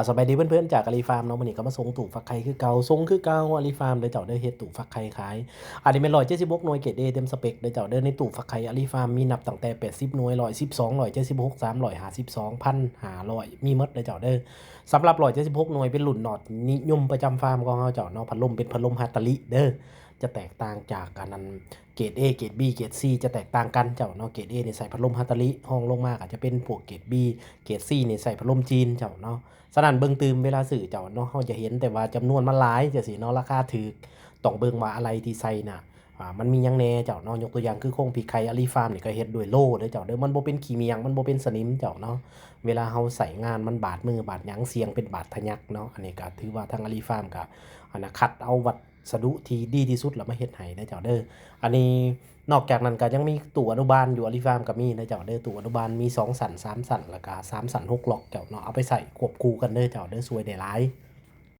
สบายดีเพื่อนๆจากอาลีฟาร์มเนาะวันนี้ก็มาส่งตู่ฟักไข่คือเก่าส่งคือเก่าอาลีฟาร์มเด้อเจ้าเด้อเฮ็ดตู่ฟักไข่ขายอันนี้เป็น176หน่วยเกรด A เต็มสเปคเด้อเจ้าเด้อในตู่ฟักไข่อาลีฟาร์มมีนับตั้งแต่80หน่วย112 176 352 1,500มีหมดเด้อเจ้าเด้อสำหรับ176หน่วยเป็นรุ่นน็อตนิยมประจำฟาร์มของเฮาเจ้าเนาะพัดลมเป็นพัดลมฮาตาลิเด้อจะแตกต่างจากอันนั้นเกรด A เกรด B เกรด C จะแตกต่างกันเจ้าเนาะเกรด A นี่ใส่พัดลมฮาตาลิห้องลงมาอาจจะเป็นพวกเกรด B เกรด C นี่ใส่พัดลมจีนเจ้าเนาะ สนั่นเบิ่งตืมเวลาซื้อเจ้าเนาะเราจะเห็นแต่ว่าจำนวนมันหลายจังซี่เนาะราคาถูกต้องเบิ่งว่าอะไรที่ใส่น่ะมันมีหยังแหน่เจ้าเนาะยกตัวอย่างคือโครงพริกไข่อาลีฟาร์มนี่ก็เฮ็ดด้วยโล่เด้อเจ้าเด้อมันบ่เป็นขี้เมียงมันบ่เป็นสนิมเจ้าเนาะเวลาเราใส่งานมันบาดมือบาดหยังเสียงเป็นบาดทะยักเนาะอันนี้ก็ถือว่าทางอาลีฟาร์มก็คัดเอาวัสดุที่ดีที่สุดแล้วมาเฮ็ดให้เด้อเจ้าเด้ออันนี้นอกจากนั้นก็ยังมีตู้อนุบาลอยู่อาลีฟาร์มก็มีเด้อเจ้าเด้อตู้อนุบาลมี2 สั่น3 สั่นแล้วก็3 สั่น6 ล็อกเจ้าเนาะเอาไปใส่ควบคู่กันเด้อเจ้าเด้อสวยได้หลาย